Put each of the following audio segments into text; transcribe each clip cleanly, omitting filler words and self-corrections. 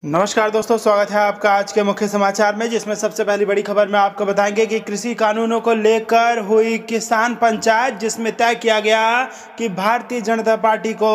नमस्कार दोस्तों, स्वागत है आपका आज के मुख्य समाचार में, जिसमें सबसे पहली बड़ी खबर में आपको बताएंगे कि कृषि कानूनों को लेकर हुई किसान पंचायत, जिसमें तय किया गया कि भारतीय जनता पार्टी को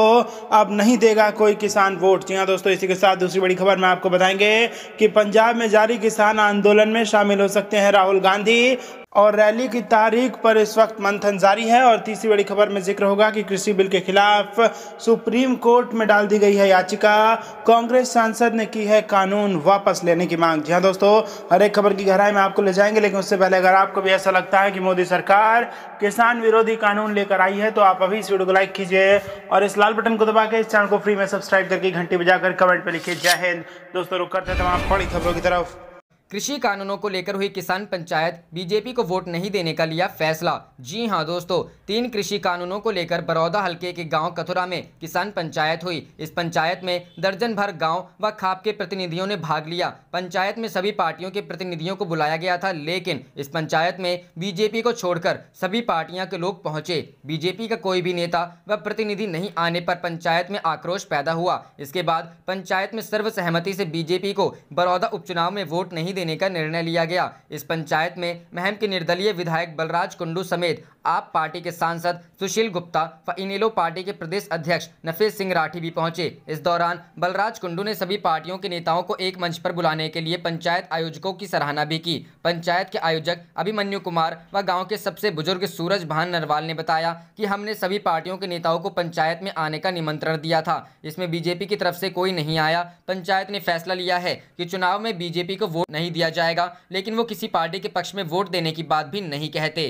अब नहीं देगा कोई किसान वोट। जी हाँ दोस्तों, इसी के साथ दूसरी बड़ी खबर में आपको बताएंगे कि पंजाब में जारी किसान आंदोलन में शामिल हो सकते हैं राहुल गांधी, और रैली की तारीख पर इस वक्त मंथन जारी है। और तीसरी बड़ी खबर में जिक्र होगा कि कृषि बिल के खिलाफ सुप्रीम कोर्ट में डाल दी गई है याचिका, कांग्रेस सांसद ने की है कानून वापस लेने की मांग। जी हाँ दोस्तों, हर एक खबर की गहराई में आपको ले जाएंगे, लेकिन उससे पहले अगर आपको भी ऐसा लगता है कि मोदी सरकार किसान विरोधी कानून लेकर आई है, तो आप अभी इस वीडियो को लाइक कीजिए और इस लाल बटन को दबा के इस चैनल को फ्री में सब्सक्राइब करके घंटी बजाकर कमेंट पे लिखिए जय हिंद। दोस्तों, रुक करते हैं तमाम बड़ी खबरों की तरफ। कृषि कानूनों को लेकर हुई किसान पंचायत, बीजेपी को वोट नहीं देने का लिया फैसला। जी हां दोस्तों, 3 कृषि कानूनों को लेकर बरौदा हल्के के गांव कथुरा में किसान पंचायत हुई। इस पंचायत में दर्जन भर गांव व खाप के प्रतिनिधियों ने भाग लिया। पंचायत में सभी पार्टियों के प्रतिनिधियों को बुलाया गया था, लेकिन इस पंचायत में बीजेपी को छोड़कर सभी पार्टियां के लोग पहुंचे। बीजेपी का कोई भी नेता व प्रतिनिधि नहीं आने पर पंचायत में आक्रोश पैदा हुआ। इसके बाद पंचायत में सर्वसहमति से बीजेपी को बरौदा उपचुनाव में वोट नहीं देने का निर्णय लिया गया। इस पंचायत में महम के निर्दलीय विधायक बलराज कुंडू समेत आप पार्टी के सांसद सुशील गुप्ता व इनेलो पार्टी के प्रदेश अध्यक्ष नफीस सिंह राठी भी पहुंचे। इस दौरान बलराज कुंडू ने सभी पार्टियों के नेताओं को एक मंच पर बुलाने के लिए पंचायत आयोजकों की सराहना भी की। पंचायत के आयोजक अभिमन्यु कुमार व गांव के सबसे बुजुर्ग सूरज भान नरवाल ने बताया कि हमने सभी पार्टियों के नेताओं को पंचायत में आने का निमंत्रण दिया था, इसमें बीजेपी की तरफ से कोई नहीं आया। पंचायत ने फैसला लिया है कि चुनाव में बीजेपी को वोट नहीं दिया जाएगा, लेकिन वो किसी पार्टी के पक्ष में वोट देने की बात भी नहीं कहते।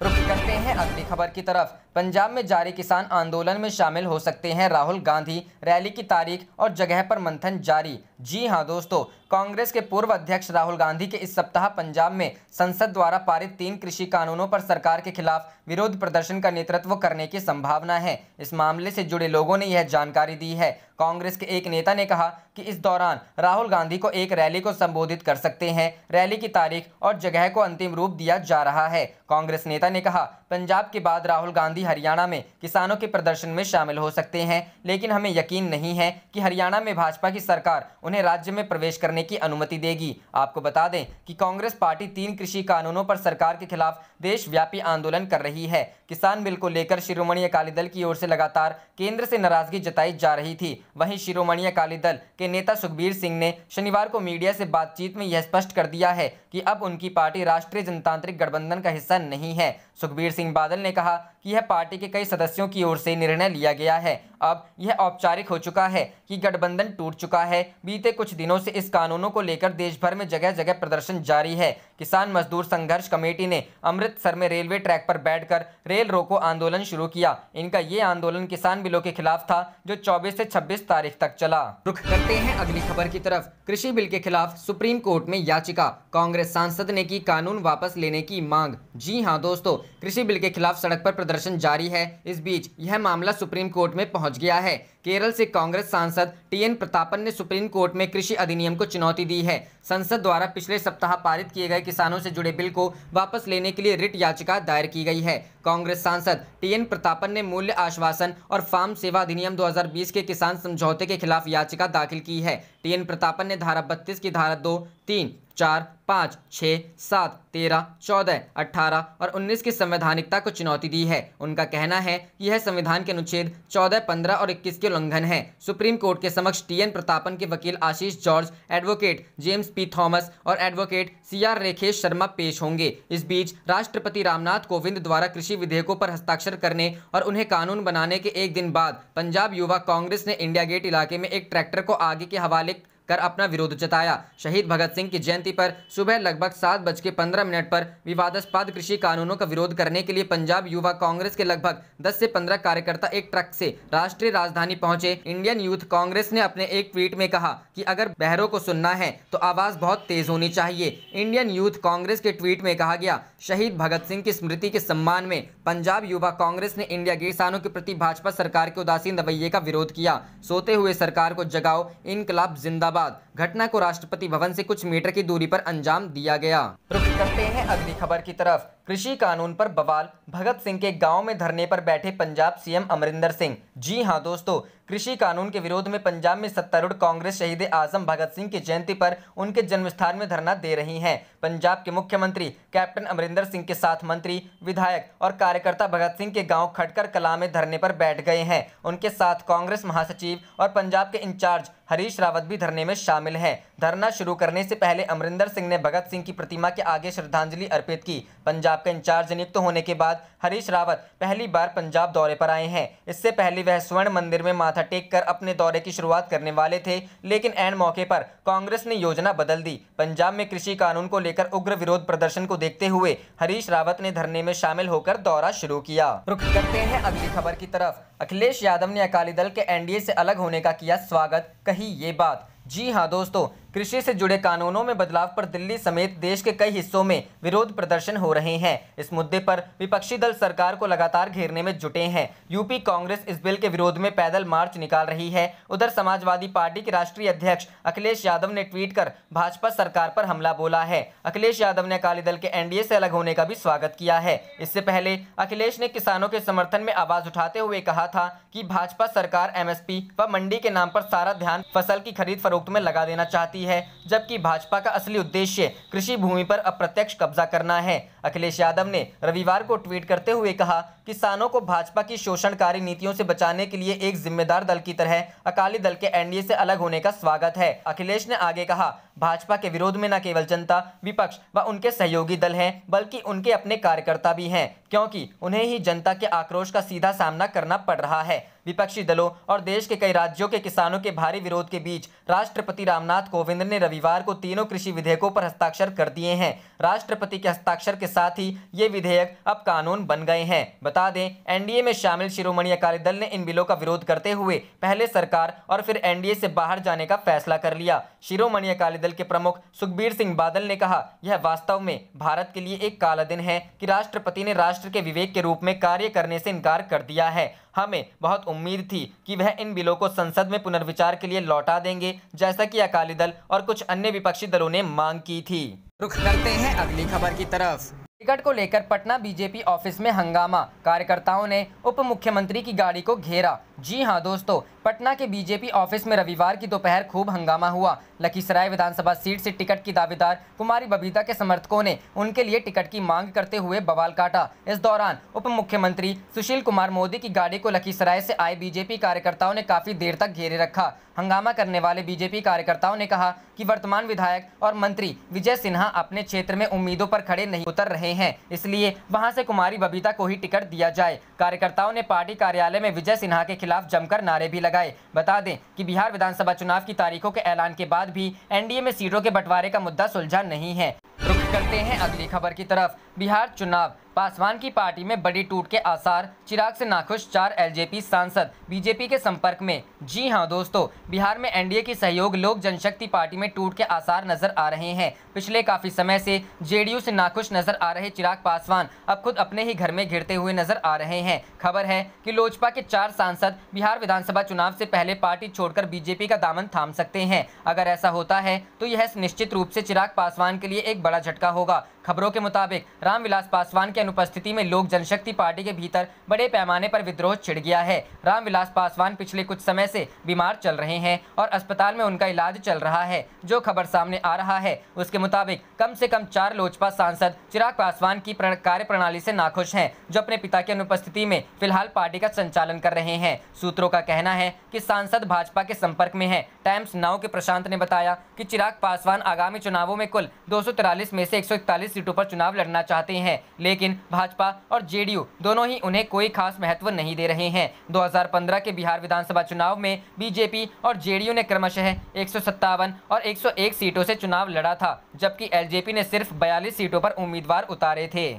रुक करते हैं अगली खबर की तरफ। पंजाब में जारी किसान आंदोलन में शामिल हो सकते हैं राहुल गांधी, रैली की तारीख और जगह पर मंथन जारी। जी हां दोस्तों, कांग्रेस के पूर्व अध्यक्ष राहुल गांधी के इस सप्ताह पंजाब में संसद द्वारा पारित 3 कृषि कानूनों पर सरकार के खिलाफ विरोध प्रदर्शन का नेतृत्व करने की संभावना है। इस मामले से जुड़े लोगों ने यह जानकारी दी है। कांग्रेस के एक नेता ने कहा कि इस दौरान राहुल गांधी को एक रैली को संबोधित कर सकते हैं। रैली की तारीख और जगह को अंतिम रूप दिया जा रहा है। कांग्रेस नेता ने कहा, पंजाब के बाद राहुल गांधी हरियाणा में किसानों के प्रदर्शन में शामिल हो सकते हैं, लेकिन हमें यकीन नहीं है कि हरियाणा में भाजपा की सरकार उन्हें राज्य में प्रवेश करने की अनुमति देगी। आपको बता दें कि कांग्रेस पार्टी 3 कृषि कानूनों पर सरकार के खिलाफ देशव्यापी आंदोलन कर रही है। किसान बिल को लेकर शिरोमणि अकाली दल की ओर से लगातार केंद्र से नाराजगी जताई जा रही थी। वहीं शिरोमणि अकाली दल के नेता सुखबीर सिंह ने शनिवार को मीडिया से बातचीत में यह स्पष्ट कर दिया है कि अब उनकी पार्टी राष्ट्रीय जनतांत्रिक गठबंधन का हिस्सा नहीं है। सुखबीर सिंह बादल ने कहा कि यह पार्टी के कई सदस्यों की ओर से निर्णय लिया गया है। अब यह औपचारिक हो चुका है कि गठबंधन टूट चुका है। बीते कुछ दिनों से इस कानूनों को लेकर देश भर में जगह जगह प्रदर्शन जारी है। किसान मजदूर संघर्ष कमेटी ने अमृतसर में रेलवे ट्रैक पर बैठकर रेल रोको आंदोलन शुरू किया। इनका ये आंदोलन किसान बिलों के खिलाफ था, जो 24 से 26 तारीख तक चला। रुख करते हैं अगली खबर की तरफ। कृषि बिल के खिलाफ सुप्रीम कोर्ट में याचिका, कांग्रेस सांसद ने की कानून वापस लेने की मांग। जी हां दोस्तों, कृषि बिल के खिलाफ सड़क पर प्रदर्शन जारी है। इस बीच यह मामला सुप्रीम कोर्ट में पहुंच गया है। केरल से कांग्रेस सांसद टीएन प्रतापन ने सुप्रीम कोर्ट में कृषि अधिनियम को चुनौती दी है। संसद द्वारा पिछले सप्ताह पारित किए गए किसानों से जुड़े बिल को वापस लेने के लिए रिट याचिका दायर की गई है। कांग्रेस सांसद टीएन प्रतापन ने मूल्य आश्वासन और फार्म सेवा अधिनियम 2020 के किसान समझौते के खिलाफ याचिका दाखिल की है। टीएन प्रतापन ने धारा 32 की धारा 2, 3, 4, 5, 6, 7, 13, 14, 18 और 19 की संवैधानिकता को चुनौती दी है। उनका कहना है कि यह संविधान के अनुच्छेद 14, 15 और 21 के उल्लंघन है। सुप्रीम कोर्ट के समक्ष टीएन प्रतापन के वकील Ashish George, advocate James P Thomas और एडवोकेट सीआर रेखेश शर्मा पेश होंगे। इस बीच राष्ट्रपति रामनाथ कोविंद द्वारा कृषि विधेयकों पर हस्ताक्षर करने और उन्हें कानून बनाने के एक दिन बाद पंजाब युवा कांग्रेस ने इंडिया गेट इलाके में एक ट्रैक्टर को आगे के हवाले कर अपना विरोध जताया। शहीद भगत सिंह की जयंती पर सुबह लगभग 7:15 पर विवादास्पद कृषि कानूनों का विरोध करने के लिए पंजाब युवा कांग्रेस के लगभग 10 से 15 कार्यकर्ता एक ट्रक से राष्ट्रीय राजधानी पहुंचे। इंडियन यूथ कांग्रेस ने अपने एक ट्वीट में कहा कि अगर बहरों को सुनना है तो आवाज बहुत तेज होनी चाहिए। इंडियन यूथ कांग्रेस के ट्वीट में कहा गया, शहीद भगत सिंह की स्मृति के सम्मान में पंजाब युवा कांग्रेस ने इंडिया गेट किसानों के प्रति भाजपा सरकार के उदासीन रवैये का विरोध किया। सोते हुए सरकार को जगाओ, इनकलाब जिंदाबाद। बाद घटना को राष्ट्रपति भवन से कुछ मीटर की दूरी पर अंजाम दिया गया। रुख करते हैं अगली खबर की तरफ। कृषि कानून पर बवाल, भगत सिंह के गांव में धरने पर बैठे पंजाब सीएम अमरिंदर सिंह। जी हां दोस्तों, कृषि कानून के विरोध में पंजाब में सत्तारूढ़ कांग्रेस शहीद आजम भगत सिंह की जयंती पर उनके जन्मस्थान में धरना दे रही है। पंजाब के मुख्यमंत्री कैप्टन अमरिंदर सिंह के साथ मंत्री, विधायक और कार्यकर्ता भगत सिंह के गांव खटकर कलां में धरने पर बैठ गए हैं। उनके साथ कांग्रेस महासचिव और पंजाब के इंचार्ज हरीश रावत भी धरने में शामिल हैं। धरना शुरू करने से पहले अमरिंदर सिंह ने भगत सिंह की प्रतिमा के आगे श्रद्धांजलि अर्पित की। पंजाब का इंचार्ज नियुक्त होने के बाद हरीश रावत पहली बार पंजाब दौरे पर आए हैं। इससे पहले वह स्वर्ण मंदिर में माथा टेक कर अपने दौरे की शुरुआत करने वाले थे, लेकिन ऐन मौके पर कांग्रेस ने योजना बदल दी। पंजाब में कृषि कानून को लेकर उग्र विरोध प्रदर्शन को देखते हुए हरीश रावत ने धरने में शामिल होकर दौरा शुरू किया। रुख करते हैं अगली खबर की तरफ। अखिलेश यादव ने अकाली दल के एनडीए से अलग होने का किया स्वागत, कही ये बात। जी हां दोस्तों, कृषि से जुड़े कानूनों में बदलाव पर दिल्ली समेत देश के कई हिस्सों में विरोध प्रदर्शन हो रहे हैं। इस मुद्दे पर विपक्षी दल सरकार को लगातार घेरने में जुटे हैं। यूपी कांग्रेस इस बिल के विरोध में पैदल मार्च निकाल रही है। उधर समाजवादी पार्टी के राष्ट्रीय अध्यक्ष अखिलेश यादव ने ट्वीट कर भाजपा सरकार पर हमला बोला है। अखिलेश यादव ने अकाली दल के एनडीए से अलग होने का भी स्वागत किया है। इससे पहले अखिलेश ने किसानों के समर्थन में आवाज उठाते हुए कहा था कि भाजपा सरकार एमएसपी व मंडी के नाम पर सारा ध्यान फसल की खरीद फरोख्त में लगा देना चाहती है, जबकि भाजपा का असली उद्देश्य कृषि भूमि पर अप्रत्यक्ष कब्जा करना है। अखिलेश यादव ने रविवार को ट्वीट करते हुए कहा, किसानों को भाजपा की शोषणकारी नीतियों से बचाने के लिए एक जिम्मेदार दल की तरह अकाली दल के एनडीए से अलग होने का स्वागत है। अखिलेश ने आगे कहा, भाजपा के विरोध में न केवल जनता, विपक्ष व उनके सहयोगी दल हैं, बल्कि उनके अपने कार्यकर्ता भी हैं, क्योंकि उन्हें ही जनता के आक्रोश का सीधा सामना करना पड़ रहा है। विपक्षी दलों और देश के कई राज्यों के किसानों के भारी विरोध के बीच राष्ट्रपति रामनाथ कोविंद ने रविवार को तीनों कृषि विधेयकों पर हस्ताक्षर कर दिए हैं। राष्ट्रपति के हस्ताक्षर के साथ ही ये विधेयक अब कानून बन गए हैं। बता दें, एनडीए में शामिल शिरोमणि अकाली दल ने इन बिलों का विरोध करते हुए पहले सरकार और फिर एनडीए से बाहर जाने का फैसला कर लिया। शिरोमणि अकाली दल के प्रमुख सुखबीर सिंह बादल ने कहा, यह वास्तव में भारत के लिए एक काला दिन है कि राष्ट्रपति ने राष्ट्र के विवेक के रूप में कार्य करने से इनकार कर दिया है। हमें बहुत उम्मीद थी कि वह इन बिलों को संसद में पुनर्विचार के लिए लौटा देंगे, जैसा कि अकाली दल और कुछ अन्य विपक्षी दलों ने मांग की थी। रुख करते हैं अगली खबर की तरफ। टिकट को लेकर पटना बीजेपी ऑफिस में हंगामा, कार्यकर्ताओं ने उप मुख्यमंत्री की गाड़ी को घेरा। जी हां दोस्तों, पटना के बीजेपी ऑफिस में रविवार की दोपहर खूब हंगामा हुआ। लखीसराय विधानसभा सीट से टिकट की दावेदार कुमारी बबीता के समर्थकों ने उनके लिए टिकट की मांग करते हुए बवाल काटा। इस दौरान उप मुख्यमंत्री सुशील कुमार मोदी की गाड़ी को लखीसराय से आए बीजेपी कार्यकर्ताओं ने काफी देर तक घेरे रखा। हंगामा करने वाले बीजेपी कार्यकर्ताओं ने कहा कि वर्तमान विधायक और मंत्री विजय सिन्हा अपने क्षेत्र में उम्मीदों पर खड़े नहीं उतर रहे हैं, इसलिए वहां से कुमारी बबीता को ही टिकट दिया जाए। कार्यकर्ताओं ने पार्टी कार्यालय में विजय सिन्हा के खिलाफ जमकर नारे भी लगाए। बता दें कि बिहार विधानसभा चुनाव की तारीखों के ऐलान के बाद भी एनडीए में सीटों के बंटवारे का मुद्दा सुलझा नहीं है। रुख करते हैं अगली खबर की तरफ। बिहार चुनाव, पासवान की पार्टी में बड़ी टूट के आसार, चिराग से नाखुश 4 एलजेपी सांसद बीजेपी के संपर्क में। जी हां दोस्तों, बिहार में एनडीए की सहयोग लोक जनशक्ति पार्टी में टूट के आसार नजर आ रहे हैं। पिछले काफी समय से जेडीयू से नाखुश नजर आ रहे चिराग पासवान अब खुद अपने ही घर में घिरते हुए नजर आ रहे हैं। खबर है कि लोजपा के 4 सांसद बिहार विधानसभा चुनाव से पहले पार्टी छोड़कर बीजेपी का दामन थाम सकते हैं। अगर ऐसा होता है तो यह निश्चित रूप से चिराग पासवान के लिए एक बड़ा झटका होगा। खबरों के मुताबिक रामविलास पासवान की अनुपस्थिति में लोक जनशक्ति पार्टी के भीतर बड़े पैमाने पर विद्रोह छिड़ गया है। रामविलास पासवान पिछले कुछ समय से बीमार चल रहे हैं और अस्पताल में उनका इलाज चल रहा है। जो खबर सामने आ रहा है उसके मुताबिक कम से कम 4 लोजपा सांसद चिराग पासवान की कार्यप्रणाली से नाखुश हैं, जो अपने पिता की अनुपस्थिति में फिलहाल पार्टी का संचालन कर रहे हैं। सूत्रों का कहना है कि सांसद भाजपा के संपर्क में है। टाइम्स नाउ के प्रशांत ने बताया कि चिराग पासवान आगामी चुनावों में कुल 243 में से 141 सीटों पर चुनाव लड़ना चाहते हैं, लेकिन भाजपा और जेडीयू दोनों ही उन्हें कोई खास महत्व नहीं दे रहे हैं। 2015 के बिहार विधानसभा चुनाव में बीजेपी और जेडीयू ने क्रमशः 157 और 101 सीटों से चुनाव लड़ा था, जबकि एलजेपी ने सिर्फ 42 सीटों पर उम्मीदवार उतारे थे।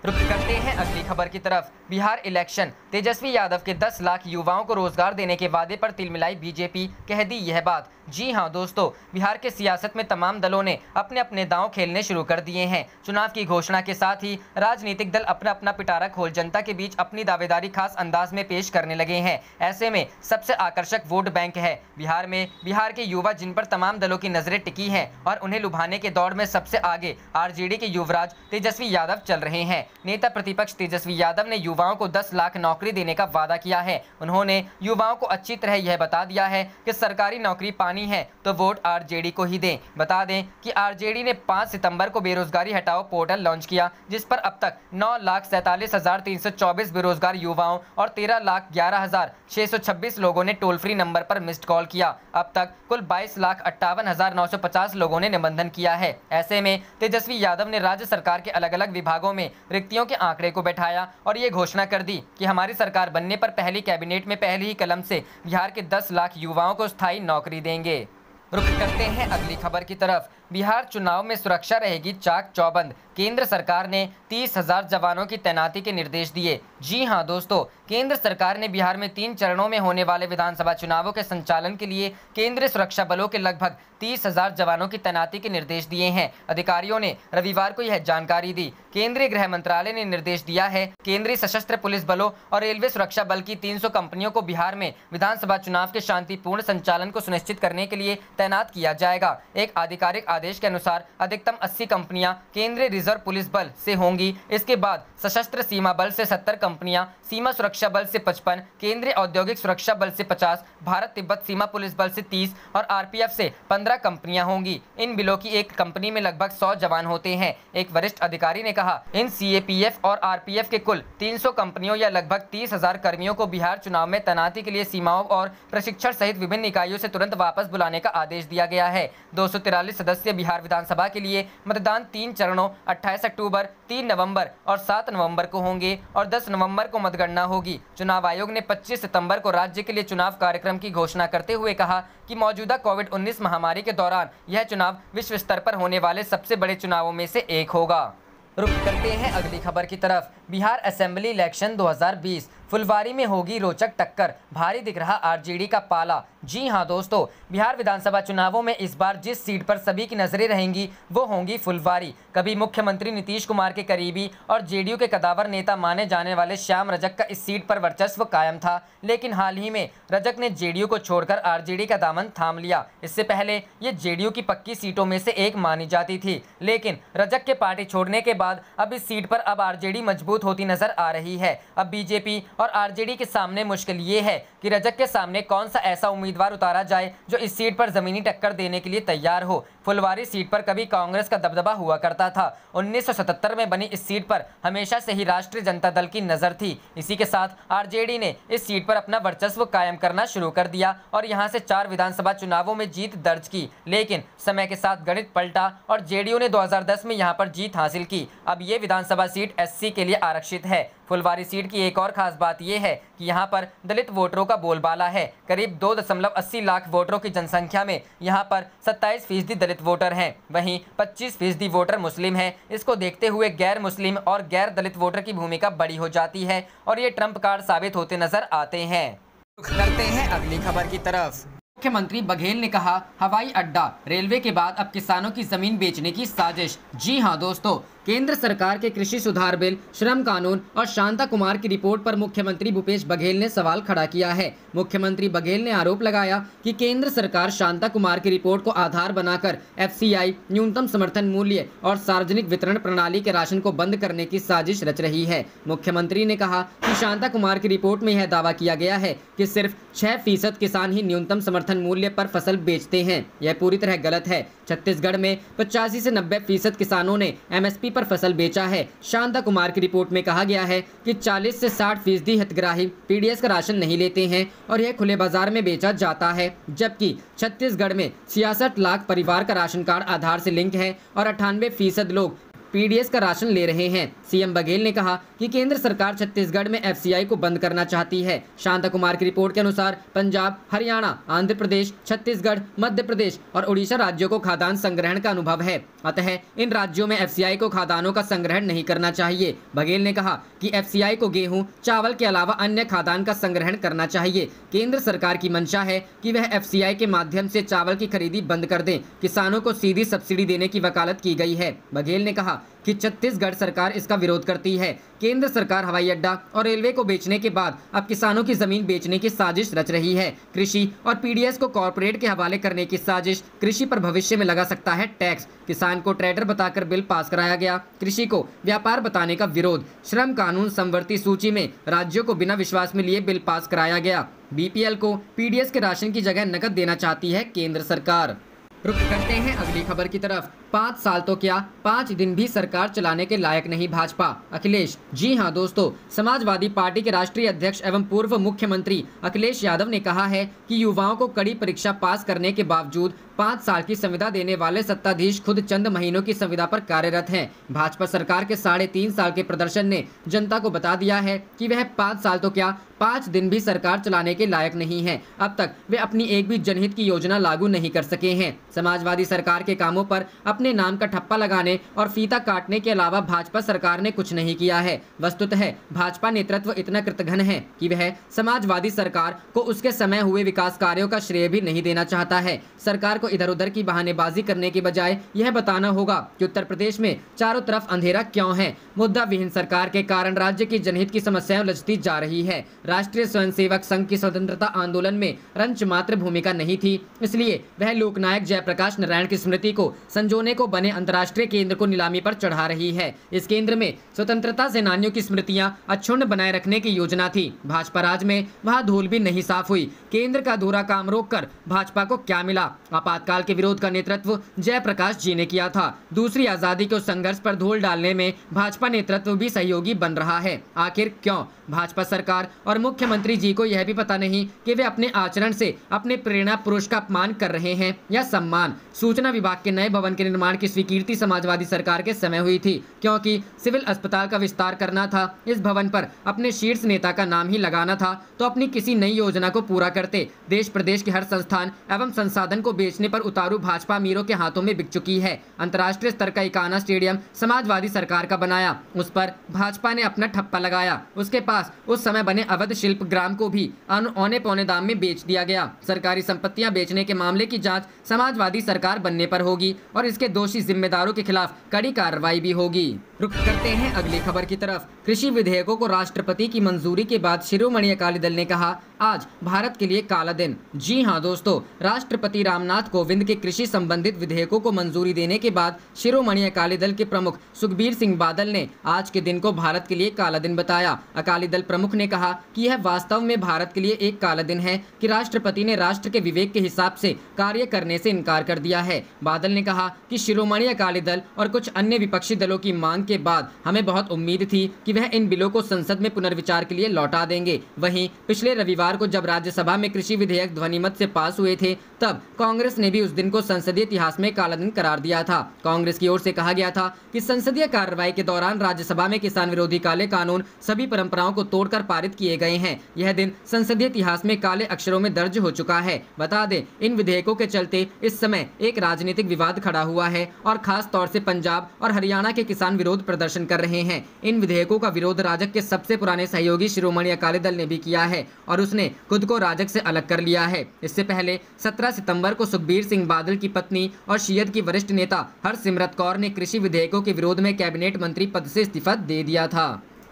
रुख करते हैं अगली खबर की तरफ। बिहार इलेक्शन, तेजस्वी यादव के 10 लाख युवाओं को रोजगार देने के वादे पर तिलमिलाई बीजेपी, कह दी यह बात। जी हां दोस्तों, बिहार के सियासत में तमाम दलों ने अपने अपने दांव खेलने शुरू कर दिए हैं। चुनाव की घोषणा के साथ ही राजनीतिक दल अपना अपना पिटारा खोल जनता के बीच अपनी दावेदारी खास अंदाज में पेश करने लगे हैं। ऐसे में सबसे आकर्षक वोट बैंक है बिहार में बिहार के युवा, जिन पर तमाम दलों की नजरें टिकी हैं और उन्हें लुभाने के दौड़ में सबसे आगे आरजेडी के युवराज तेजस्वी यादव चल रहे हैं। नेता प्रतिपक्ष तेजस्वी यादव ने युवाओं को 10 लाख नौकरी देने का वादा किया है। उन्होंने युवाओं को अच्छी तरह यह बता दिया है कि सरकारी नौकरी पानी है तो वोट आरजेडी को ही दें। बता दें कि आरजेडी ने 5 सितंबर को बेरोजगारी हटाओ पोर्टल लॉन्च किया, जिस पर अब तक 9,47,324 बेरोजगार युवाओं और 13,11,626 लोगों ने टोल फ्री नंबर पर मिस्ड कॉल किया। अब तक कुल 22,58,950 लोगों ने निबंधन किया है। ऐसे में तेजस्वी यादव ने राज्य सरकार के अलग अलग विभागों में रिक्तियों के आंकड़े को बैठाया और ये घोषणा कर दी कि हमारी सरकार बनने पर पहली कैबिनेट में पहली ही कलम से बिहार के 10 लाख युवाओं को स्थायी नौकरी देंगे। रुख करते हैं अगली खबर की तरफ। बिहार चुनाव में सुरक्षा रहेगी चाक चौबंद। केंद्र सरकार ने 30,000 जवानों की तैनाती के निर्देश दिए। जी हां दोस्तों, केंद्र सरकार ने बिहार में 3 चरणों में होने वाले विधानसभा चुनावों के संचालन के लिए केंद्रीय सुरक्षा बलों के लगभग 30,000 जवानों की तैनाती के निर्देश दिए हैं। अधिकारियों ने रविवार को यह जानकारी दी। केंद्रीय गृह मंत्रालय ने निर्देश दिया है केंद्रीय सशस्त्र पुलिस बलों और रेलवे सुरक्षा बल की 300 कंपनियों को बिहार में विधानसभा चुनाव के शांतिपूर्ण संचालन को सुनिश्चित करने के लिए तैनात किया जाएगा। एक आधिकारिक आदेश के अनुसार अधिकतम 80 कंपनियां केंद्रीय रिजर्व पुलिस बल से होंगी। इसके बाद सशस्त्र सीमा बल से 70 कंपनियां, सीमा सुरक्षा बल से 55, केंद्रीय औद्योगिक सुरक्षा बल से 50, भारत तिब्बत सीमा पुलिस बल से 30 और आरपीएफ से 15 कंपनियां होंगी। इन बिलों की एक कंपनी में लगभग 100 जवान होते हैं। एक वरिष्ठ अधिकारी ने कहा, इन सीएपीएफ और आरपीएफ के कुल 300 कंपनियों या लगभग 30,000 कर्मियों को बिहार चुनाव में तैनाती के लिए सीमाओं और प्रशिक्षण सहित विभिन्न इकाइयों से तुरंत वापस बुलाने का आदेश दिया गया है। 243 सदस्यीय बिहार विधानसभा के लिए मतदान 3 चरणों 28 अक्टूबर, 3 नवंबर और 7 नवंबर को होंगे और 10 नवंबर को मतगणना होगी। चुनाव आयोग ने 25 सितंबर को राज्य के लिए चुनाव कार्यक्रम की घोषणा करते हुए कहा कि मौजूदा कोविड-19 महामारी के दौरान यह चुनाव विश्व स्तर पर होने वाले सबसे बड़े चुनावों में से एक होगा। रुख करते हैं अगली खबर की तरफ। बिहार असेंबली इलेक्शन 2020, फुलवारी में होगी रोचक टक्कर, भारी दिख रहा आरजेडी का पाला। जी हां दोस्तों, बिहार विधानसभा चुनावों में इस बार जिस सीट पर सभी की नजरें रहेंगी वो होंगी फुलवारी। कभी मुख्यमंत्री नीतीश कुमार के करीबी और जेडीयू के कदावर नेता माने जाने वाले श्याम रजक का इस सीट पर वर्चस्व कायम था, लेकिन हाल ही में रजक ने जेडीयू को छोड़कर आरजेडी का दामन थाम लिया। इससे पहले ये जेडीयू की पक्की सीटों में से एक मानी जाती थी, लेकिन रजक के पार्टी छोड़ने के बाद अब इस सीट पर अब आरजेडी मजबूत होती नजर आ रही है। अब बीजेपी और आरजेडी के सामने मुश्किल ये है कि रजक के सामने कौन सा ऐसा उम्मीदवार उतारा जाए जो इस सीट पर जमीनी टक्कर देने के लिए तैयार हो। फुलवारी सीट पर कभी कांग्रेस का दबदबा हुआ करता था। 1977 में बनी इस सीट पर हमेशा से ही राष्ट्रीय जनता दल की नजर थी। इसी के साथ आरजेडी ने इस सीट पर अपना वर्चस्व कायम करना शुरू कर दिया और यहां से 4 विधानसभा चुनावों में जीत दर्ज की। लेकिन समय के साथ गणित पलटा और जेडीयू ने 2010 में यहां पर जीत हासिल की। अब ये विधानसभा सीट एससी के लिए आरक्षित है। फुलवारी सीट की एक और खास बात यह है कि यहां पर दलित वोटरों का बोलबाला है। करीब 2.80 लाख वोटरों की जनसंख्या में यहां पर 27% दलित वोटर हैं, वहीं 25% वोटर मुस्लिम हैं। इसको देखते हुए गैर मुस्लिम और गैर दलित वोटर की भूमिका बड़ी हो जाती है और ये ट्रम्प कार्ड साबित होते नजर आते हैं। करते हैं अगली खबर की तरफ। मुख्यमंत्री बघेल ने कहा, हवाई अड्डा, रेलवे के बाद अब किसानों की जमीन बेचने की साजिश। जी हां दोस्तों, केंद्र सरकार के कृषि सुधार बिल, श्रम कानून और शांता कुमार की रिपोर्ट पर मुख्यमंत्री भूपेश बघेल ने सवाल खड़ा किया है। मुख्यमंत्री बघेल ने आरोप लगाया कि केंद्र सरकार शांता कुमार की रिपोर्ट को आधार बनाकर एफसीआई, न्यूनतम समर्थन मूल्य और सार्वजनिक वितरण प्रणाली के राशन को बंद करने की साजिश रच रही है। मुख्यमंत्री ने कहा कि शांता कुमार की रिपोर्ट में यह दावा किया गया है कि सिर्फ 6% किसान ही न्यूनतम समर्थन मूल्य पर फसल बेचते हैं। यह पूरी तरह गलत है। छत्तीसगढ़ में 85 से 90% किसानों ने एमएसपी पर फसल बेचा है। शांता कुमार की रिपोर्ट में कहा गया है कि 40 से 60% हितग्राही पीडीएस का राशन नहीं लेते हैं और यह खुले बाजार में बेचा जाता है, जबकि छत्तीसगढ़ में 66 लाख परिवार का राशन कार्ड आधार से लिंक है और 98% लोग पीडीएस का राशन ले रहे हैं। सीएम बघेल ने कहा कि केंद्र सरकार छत्तीसगढ़ में एफसीआई को बंद करना चाहती है। शांता कुमार की रिपोर्ट के अनुसार पंजाब, हरियाणा, आंध्र प्रदेश, छत्तीसगढ़, मध्य प्रदेश और उड़ीसा राज्यों को खाद्यान्न संग्रहण का अनुभव है, अतः इन राज्यों में एफसीआई को खाद्यान्नों का संग्रहण नहीं करना चाहिए। बघेल ने कहा कि एफसीआई को गेहूं, चावल के अलावा अन्य खाद्यान्न का संग्रहण करना चाहिए। केंद्र सरकार की मंशा है कि वह एफसीआई के माध्यम से चावल की खरीदी बंद कर दें। किसानों को सीधी सब्सिडी देने की वकालत की गई है। बघेल ने कहा कि छत्तीसगढ़ सरकार इसका विरोध करती है। केंद्र सरकार हवाई अड्डा और रेलवे को बेचने के बाद अब किसानों की जमीन बेचने की साजिश रच रही है। कृषि और पीडीएस को कॉर्पोरेट के हवाले करने की साजिश। कृषि पर भविष्य में लगा सकता है टैक्स। किसान को ट्रेडर बताकर बिल पास कराया गया। कृषि को व्यापार बताने का विरोध। श्रम कानून समवर्ती सूची में राज्यों को बिना विश्वास में लिए बिल पास कराया गया। बीपीएल को पीडीएस के राशन की जगह नकद देना चाहती है केंद्र सरकार। रुक करते हैं अगली खबर की तरफ। 5 साल तो क्या 5 दिन भी सरकार चलाने के लायक नहीं भाजपा, अखिलेश। जी हां दोस्तों, समाजवादी पार्टी के राष्ट्रीय अध्यक्ष एवं पूर्व मुख्यमंत्री अखिलेश यादव ने कहा है कि युवाओं को कड़ी परीक्षा पास करने के बावजूद 5 साल की संविदा देने वाले सत्ताधीश खुद चंद महीनों की संविदा पर कार्यरत हैं। भाजपा सरकार के 3.5 साल के प्रदर्शन ने जनता को बता दिया है कि वह 5 साल तो क्या 5 दिन भी सरकार चलाने के लायक नहीं है। अब तक वे अपनी एक भी जनहित की योजना लागू नहीं कर सके हैं। समाजवादी सरकार के कामों पर अपने नाम का ठप्पा लगाने और फीता काटने के अलावा भाजपा सरकार ने कुछ नहीं किया है। वस्तुतः भाजपा नेतृत्व इतना कृतघ्न है कि वह समाजवादी सरकार को उसके समय हुए विकास कार्यों का श्रेय भी नहीं देना चाहता है। सरकार को इधर उधर की बहानेबाजी करने के बजाय यह बताना होगा कि उत्तर प्रदेश में चारों तरफ अंधेरा क्यों है। मुद्दा विहीन सरकार के कारण राज्य की जनहित की समस्याएं उलझती जा रही है। राष्ट्रीय स्वयंसेवक संघ की स्वतंत्रता आंदोलन में रंच मात्र भूमिका नहीं थी, इसलिए वह लोकनायक जयप्रकाश नारायण की स्मृति को संजोने को बने अंतर्राष्ट्रीय केंद्र को नीलामी पर चढ़ा रही है। इस केंद्र में स्वतंत्रता सेनानियों की स्मृतियां अक्षुण्ण बनाए रखने की योजना थी। भाजपा राज में वहां धूल भी नहीं साफ हुई। केंद्र का अधूरा काम रोककर भाजपा को क्या मिला? आपातकाल के विरोध का नेतृत्व जयप्रकाश जी ने किया था। दूसरी आजादी के संघर्ष पर धूल डालने में भाजपा नेतृत्व भी सहयोगी बन रहा है। आखिर क्यों? भाजपा सरकार और मुख्यमंत्री जी को यह भी पता नहीं कि वे अपने आचरण से अपने प्रेरणा पुरुष का अपमान कर रहे हैं या सम्मान। सूचना विभाग के नए भवन के निर्माण की स्वीकृति समाजवादी सरकार के समय हुई थी, क्योंकि सिविल अस्पताल का विस्तार करना था। इस भवन पर अपने शीर्ष नेता का नाम ही लगाना था, तो अपनी किसी नई योजना को पूरा करते। देश प्रदेश के हर संस्थान एवं संसाधन को बेचने पर उतारू भाजपा अमीरों के हाथों में बिक चुकी है। अंतर्राष्ट्रीय स्तर का इकाना स्टेडियम समाजवादी सरकार का बनाया, उस पर भाजपा ने अपना ठप्पा लगाया। उसके पास उस समय बने अवध शिल्प ग्राम को भी औने पौने दाम में बेच दिया गया। सरकारी संपत्तियां बेचने के मामले की जांच समाजवादी सरकार बनने पर होगी और इसके दोषी जिम्मेदारों के खिलाफ कड़ी कार्रवाई भी होगी। रुक करते हैं अगली खबर की तरफ। कृषि विधेयकों को राष्ट्रपति की मंजूरी के बाद शिरोमणि अकाली दल ने कहा, आज भारत के लिए काला दिन। जी हां दोस्तों, राष्ट्रपति रामनाथ कोविंद के कृषि संबंधित विधेयकों को मंजूरी देने के बाद शिरोमणि अकाली दल के प्रमुख सुखबीर सिंह बादल ने आज के दिन को भारत के लिए काला दिन बताया। अकाली दल प्रमुख ने कहा कि यह वास्तव में भारत के लिए एक काला दिन है कि राष्ट्रपति ने राष्ट्र के विवेक के हिसाब से कार्य करने से इनकार कर दिया है। बादल ने कहा कि शिरोमणि अकाली दल और कुछ अन्य विपक्षी दलों की मांग के बाद हमें बहुत उम्मीद थी कि वह इन बिलों को संसद में पुनर्विचार के लिए लौटा देंगे। वहीं पिछले रविवार को जब राज्यसभा में कृषि विधेयक ध्वनिमत से पास हुए थे, तब कांग्रेस ने भी उस दिन को संसदीय इतिहास में काला दिन करार दिया था। कांग्रेस की ओर से कहा गया था कि संसदीय कार्रवाई के दौरान राज्यसभा में किसान विरोधी काले कानून सभी परंपराओं को तोड़कर पारित किए गए हैं। यह दिन संसदीय इतिहास में काले अक्षरों में दर्ज हो चुका है। बता दें, इन विधेयकों के चलते इस समय एक राजनीतिक विवाद खड़ा हुआ है और खास तौर से पंजाब और हरियाणा के किसान विरोध प्रदर्शन कर रहे हैं। इन विधेयकों का विरोध राजग के सबसे पुराने सहयोगी शिरोमणि अकाली दल ने भी किया है और उसने खुद को राजग से अलग कर लिया है। इससे पहले 17 सितंबर को सुखबीर सिंह बादल की पत्नी और शियद की वरिष्ठ नेता हरसिमरत कौर ने कृषि विधेयकों के विरोध में कैबिनेट मंत्री पद से इस्तीफा दे दिया था।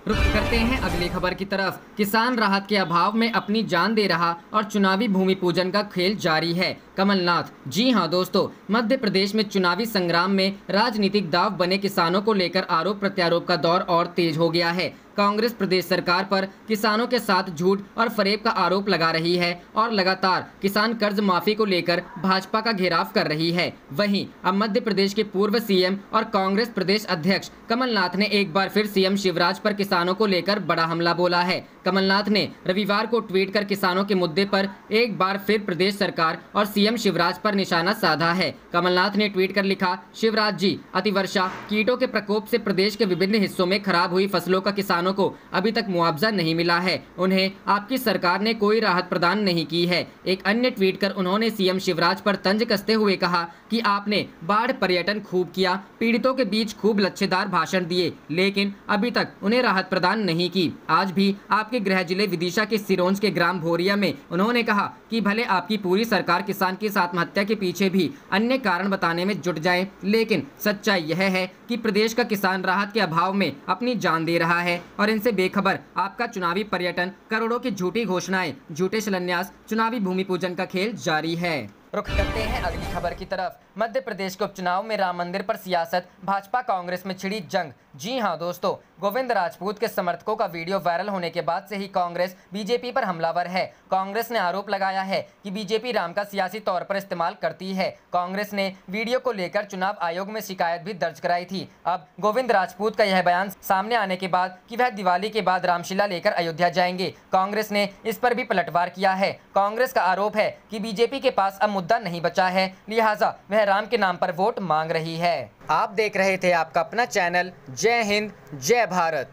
रुक करते हैं अगली खबर की तरफ। किसान राहत के अभाव में अपनी जान दे रहा और चुनावी भूमि पूजन का खेल जारी है कमलनाथ। जी हां दोस्तों, मध्य प्रदेश में चुनावी संग्राम में राजनीतिक दांव बने किसानों को लेकर आरोप प्रत्यारोप का दौर और तेज हो गया है। कांग्रेस प्रदेश सरकार पर किसानों के साथ झूठ और फरेब का आरोप लगा रही है और लगातार किसान कर्ज माफी को लेकर भाजपा का घेराव कर रही है। वहीं अब मध्य प्रदेश के पूर्व सीएम और कांग्रेस प्रदेश अध्यक्ष कमलनाथ ने एक बार फिर सीएम शिवराज पर किसानों को लेकर बड़ा हमला बोला है। कमलनाथ ने रविवार को ट्वीट कर किसानों के मुद्दे पर एक बार फिर प्रदेश सरकार और सीएम शिवराज पर निशाना साधा है। कमलनाथ ने ट्वीट कर लिखा, शिवराज जी, अतिवर्षा, कीटों के प्रकोप से प्रदेश के विभिन्न हिस्सों में खराब हुई फसलों का किसानों को अभी तक मुआवजा नहीं मिला है। उन्हें आपकी सरकार ने कोई राहत प्रदान नहीं की है। एक अन्य ट्वीट कर उन्होंने सीएम शिवराज पर तंज कसते हुए कहा कि आपने बाढ़ पर्यटन खूब किया, पीड़ितों के बीच खूब लच्छेदार भाषण दिए, लेकिन अभी तक उन्हें राहत प्रदान नहीं की। आज भी आपके गृह जिले विदिशा के सिरोंज के ग्राम भोरिया में उन्होंने कहा कि भले आपकी पूरी सरकार किसान की इस आत्महत्या के पीछे भी अन्य कारण बताने में जुट जाए, लेकिन सच्चाई यह है कि प्रदेश का किसान राहत के अभाव में अपनी जान दे रहा है और इनसे बेखबर आपका चुनावी पर्यटन, करोड़ों की झूठी घोषणाएं, झूठे शिलान्यास, चुनावी भूमि पूजन का खेल जारी है। रुख करते हैं अगली खबर की तरफ। मध्य प्रदेश के उपचुनाव में राम मंदिर पर सियासत, भाजपा कांग्रेस में छिड़ी जंग। जी हां दोस्तों, गोविंद राजपूत के समर्थकों का वीडियो वायरल होने के बाद से ही कांग्रेस बीजेपी पर हमलावर है। कांग्रेस ने आरोप लगाया है कि बीजेपी राम का सियासी तौर पर इस्तेमाल करती है। कांग्रेस ने वीडियो को लेकर चुनाव आयोग में शिकायत भी दर्ज कराई थी। अब गोविंद राजपूत का यह बयान सामने आने के बाद कि वह दिवाली के बाद रामशिला लेकर अयोध्या जाएंगे, कांग्रेस ने इस पर भी पलटवार किया है। कांग्रेस का आरोप है कि बीजेपी के पास अब मुद्दा नहीं बचा है, लिहाजा वह राम के नाम पर वोट मांग रही है। आप देख रहे थे आपका अपना चैनल जय हिंद जय भारत।